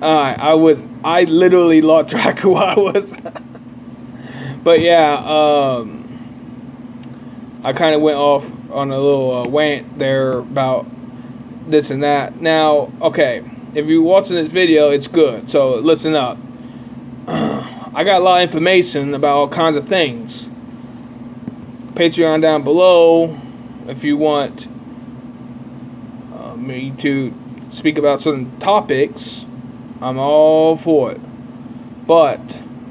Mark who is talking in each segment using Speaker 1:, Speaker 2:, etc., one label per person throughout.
Speaker 1: I literally lost track of what I was. But yeah, I kind of went off on a little rant there about this and that. Now, okay, if you're watching this video, it's good, so listen up. I got a lot of information about all kinds of things. Patreon down below if you want me to speak about certain topics. I'm all for it. But,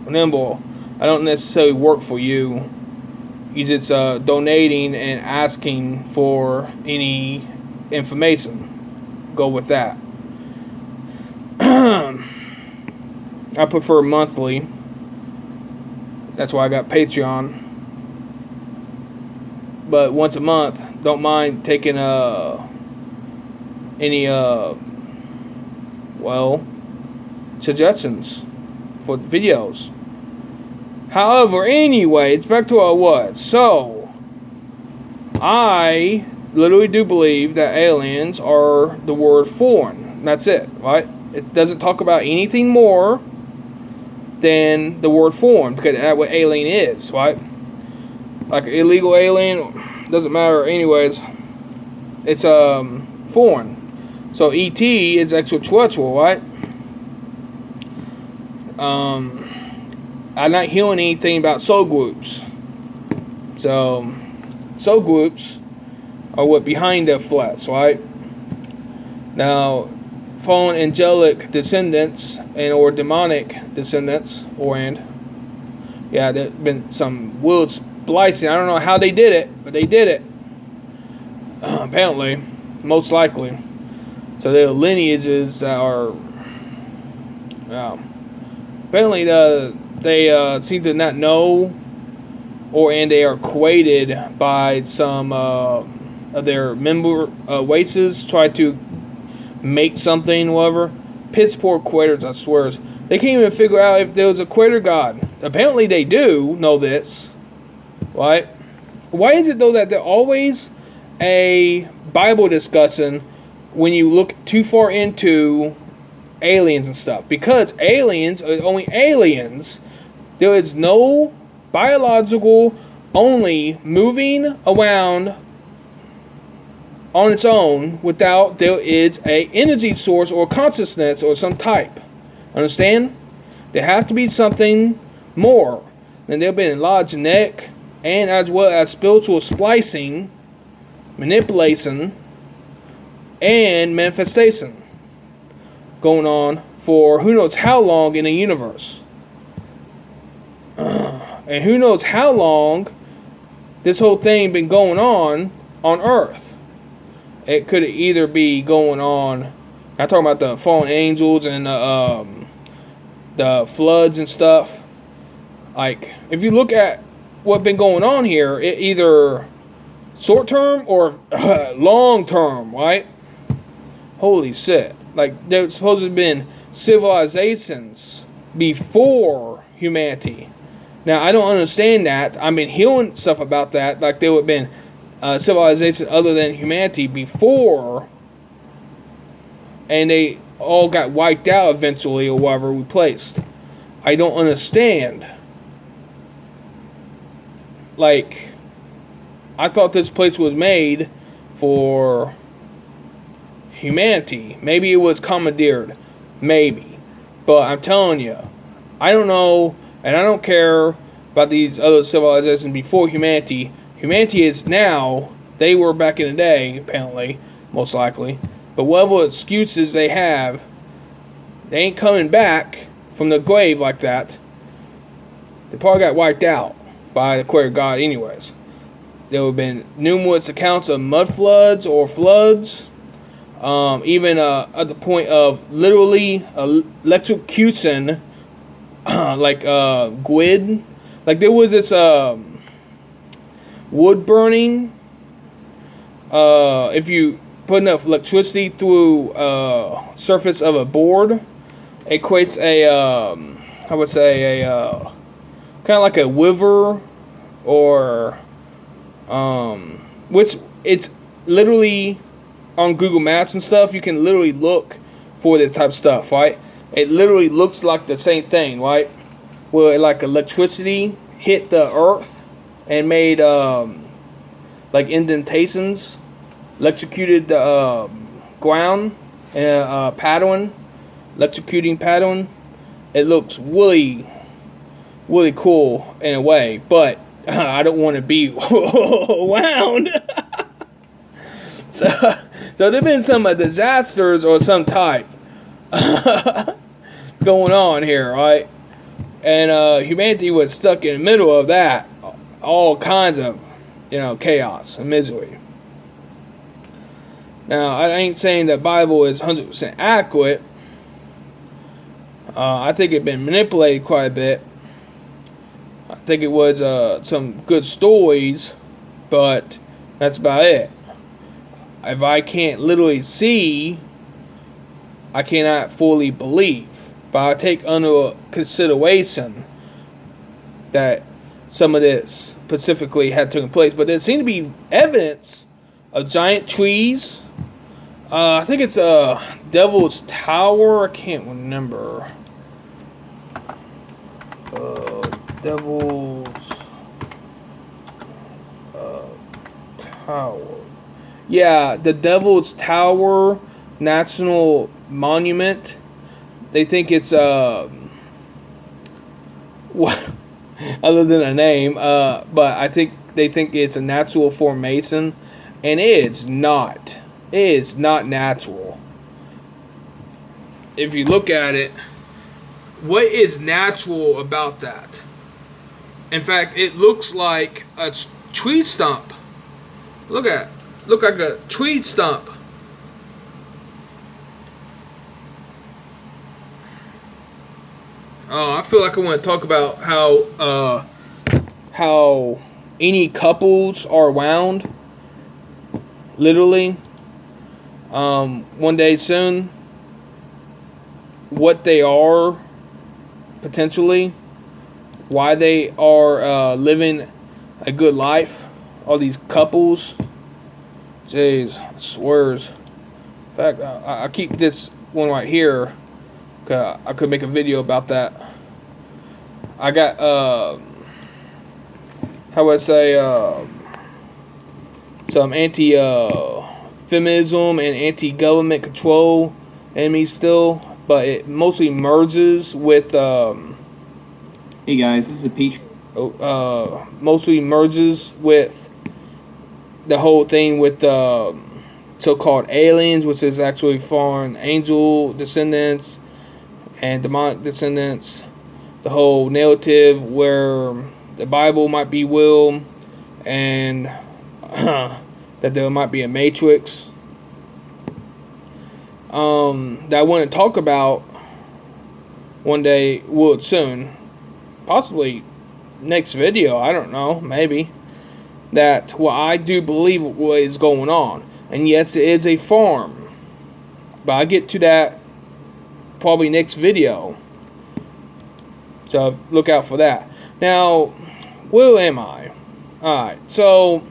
Speaker 1: remember, I don't necessarily work for you. You just donating and asking for any information. Go with that. I prefer monthly. That's why I got Patreon. But once a month, don't mind taking any suggestions for videos. However, anyway, it's back to what I was. So, I literally do believe that aliens are the word foreign. That's it, right? It doesn't talk about anything more than the word foreign, because that's what alien is, right? Like illegal alien, doesn't matter anyways. It's foreign. So ET is extraterrestrial, right? I'm not hearing anything about soul groups. So soul groups are what behind the flesh, right? Now, fallen angelic descendants or demonic descendants, there's been some weird splicing. I don't know how they did it, but they did it. Apparently, most likely. So their lineages are, apparently they seem to not know, and they are created by some of their member races, try to make something, whatever. Piss poor creators, I swear. They can't even figure out if there was a creator god. Apparently they do know this, right? Why is it though that there's always a Bible discussion when you look too far into aliens and stuff? Because aliens are only aliens. There is no biological only moving around on its own without there is a energy source or consciousness or some type. Understand? There has to be something more. And there have been a lot of genetic and as well as spiritual splicing, manipulation, and manifestation going on for who knows how long in the universe. And who knows how long this whole thing been going on Earth. It could either be going on, I'm talking about the fallen angels and the floods and stuff. Like, if you look at what's been going on here, it either short term or long term, right? Holy shit. Like, there's supposed to have been civilizations before humanity. Now, I don't understand that. I've been hearing stuff about that. Like, there would have been civilizations other than humanity before. And they all got wiped out eventually or whatever, replaced. I don't understand. Like, I thought this place was made for humanity. Maybe it was commandeered. Maybe. But I'm telling you, I don't know, and I don't care about these other civilizations before humanity. Humanity is now, they were back in the day, apparently, most likely. But whatever excuses they have, they ain't coming back from the grave like that. They probably got wiped out by the creator God anyways. There have been numerous accounts of mud floods or floods. Even at the point of literally electrocution, like grid. Like there was this wood burning. If you put enough electricity through surface of a board, it creates a I would say a kind of like a river, or which it's literally on Google Maps and stuff. You can literally look for this type of stuff, right? it literally looks like the same thing, right? Where like electricity hit the earth and made like indentations, electrocuted the ground and pattern, electrocuting pattern. It looks really, really cool in a way, but I don't want to be wound. So there've been some disasters or some type going on here, right? And humanity was stuck in the middle of that, all kinds of, chaos and misery. Now, I ain't saying the Bible is 100% accurate. I think it's been manipulated quite a bit. I think it was some good stories, but that's about it. If I can't literally see, I cannot fully believe. But I take under consideration that some of this specifically had taken place. But there seemed to be evidence of giant trees. I think it's Devil's Tower. I can't remember. Devil's Tower. Yeah, the Devil's Tower National Monument. They think it's what other than a name, but I think they think it's a natural formation, and it is not. It is not natural. If you look at it, what is natural about that? In fact, it looks like a tree stump. Look like a tree stump. I feel like I want to talk about how any couples are wound. Literally. One day soon. What they are, potentially. Why they are living a good life. All these couples. Jeez, I swears. In fact, I keep this one right here. I could make a video about that. I got, how would I say, some anti-feminism and anti-government control enemies still, but it mostly merges with,
Speaker 2: hey guys, this is a Peach.
Speaker 1: Mostly merges with the whole thing with so-called aliens, which is actually fallen angel descendants and demonic descendants. The whole narrative where the Bible might be real and that there might be a matrix. That I want to talk about one day, would soon, possibly next video, I don't know, maybe, that what I do believe what is going on. And yes, it is a farm, but I get to that probably next video, so look out for that. Now, where am I? Alright, so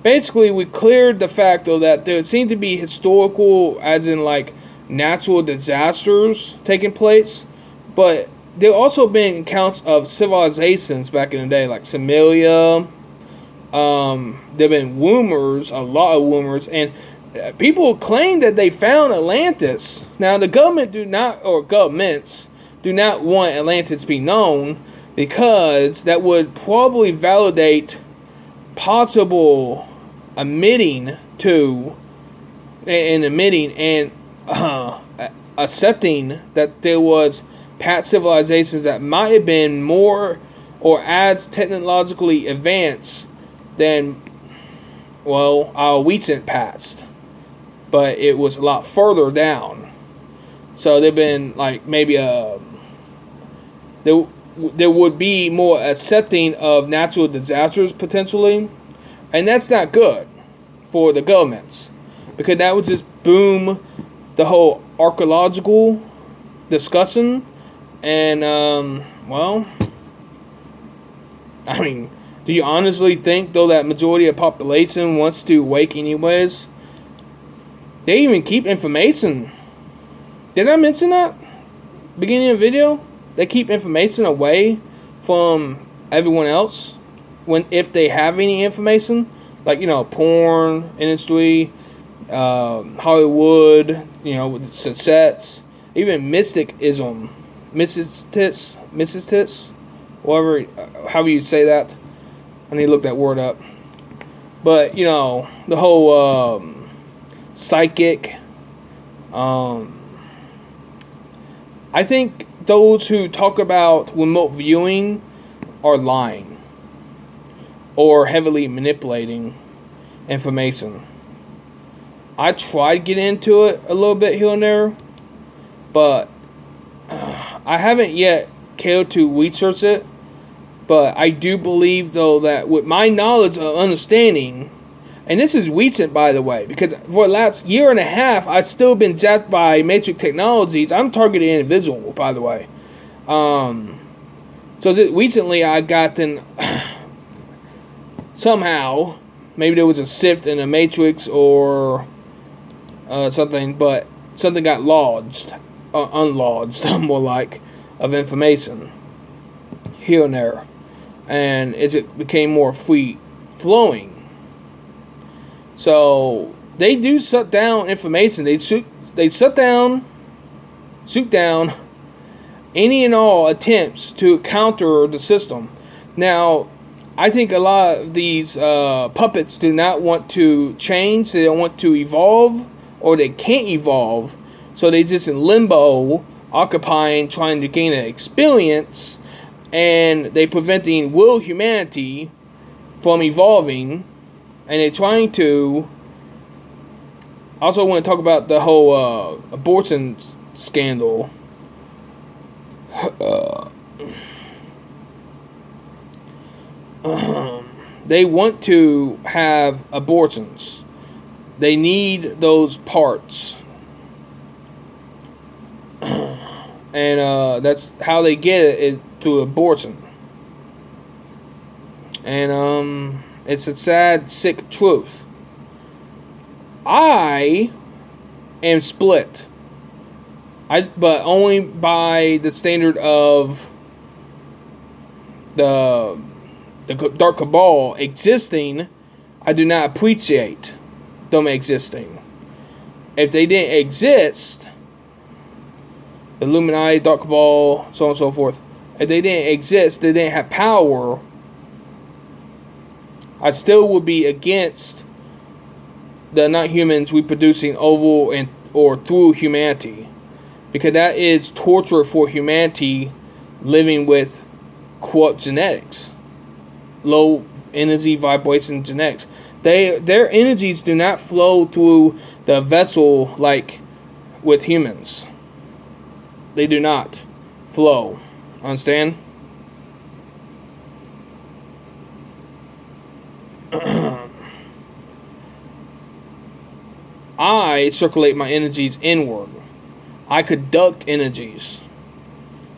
Speaker 1: basically we cleared the fact though that there seemed to be historical, as in like natural disasters taking place, but there also been accounts of civilizations back in the day, like Samaria. There have been rumors, a lot of rumors, and people claim that they found Atlantis. Now, the government governments do not want Atlantis to be known, because that would probably validate possible admitting and accepting that there was past civilizations that might have been more or as technologically advanced than, well, our recent past. But it was a lot further down. So there've been like maybe there would be more accepting of natural disasters potentially, and that's not good for the governments, because that would just boom the whole archaeological discussion. And well, I mean, do you honestly think though that majority of population wants to wake anyways? They even keep information. Did I mention that? beginning of the video, they keep information away from everyone else if they have any information, like, you know, porn industry, Hollywood, you know, with sunsets, even mysticism, Mrs. whatever, however you say that. I need to look that word up. But, you know, the whole psychic, I think those who talk about remote viewing are lying or heavily manipulating information. I tried to get into it a little bit here and there, but I haven't yet cared to research it. But I do believe, though, that with my knowledge of understanding, and this is recent, by the way, because for the last year and a half, I've still been zapped by Matrix Technologies. I'm targeted individual, by the way. So recently I gotten, somehow, maybe there was a sift in the Matrix or something, but something got lodged, unlodged, more like, of information here and there. And it became more free flowing. So they do shut down information. They shut down any and all attempts to counter the system. Now, I think a lot of these puppets do not want to change. They don't want to evolve, or they can't evolve. So they just in limbo, occupying, trying to gain an experience. And they preventing real humanity from evolving, and they're trying to. I also want to talk about the whole abortion scandal. They want to have abortions. They need those parts. And that's how they get it through abortion. And it's a sad, sick truth. I am split. But only by the standard of the Dark Cabal existing. I do not appreciate them existing. If they didn't exist, the Illuminati, Dark Cabal, so on and so forth, if they didn't exist, they didn't have power, I still would be against the not-humans reproducing over or through humanity. Because that is torture for humanity living with corrupt genetics. Low energy vibration genetics. Their energies do not flow through the vessel like with humans. They do not flow. Understand? I circulate my energies inward. I conduct energies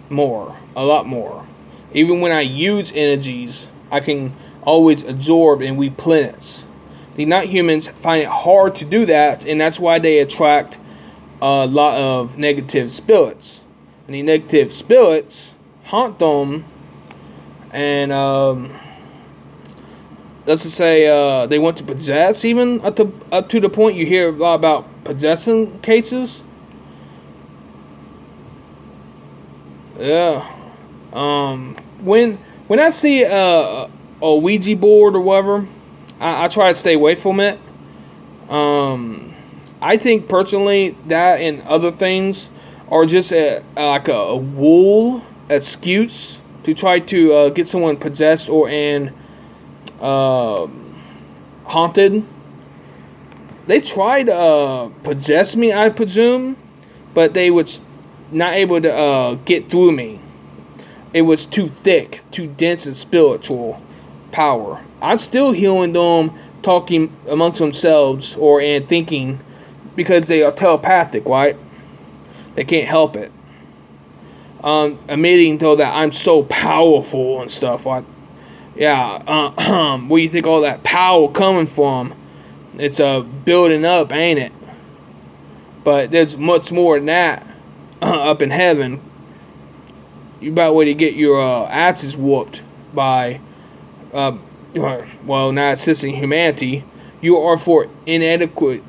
Speaker 1: more, a lot more. Even when I use energies, I can always absorb and replenish. The not-humans find it hard to do that, and that's why they attract a lot of negative spirits. And the negative spirits haunt them, and let's just say they want to possess, even up to the point you hear a lot about possessing cases. Yeah. When I see a Ouija board or whatever, I try to stay away from it. I think personally that and other things are just like a wool excuse to try to get someone possessed or haunted. They tried to possess me, I presume, but they was not able to get through me. It was too thick, too dense in spiritual power. I'm still hearing them talking amongst themselves and thinking, because they are telepathic, right? They can't help it. Admitting though that I'm so powerful and stuff. Like, yeah, where you think all that power coming from? It's building up, ain't it? But there's much more than that up in heaven. you about ready to get your asses whooped by, well, not assisting humanity. You are for inadequate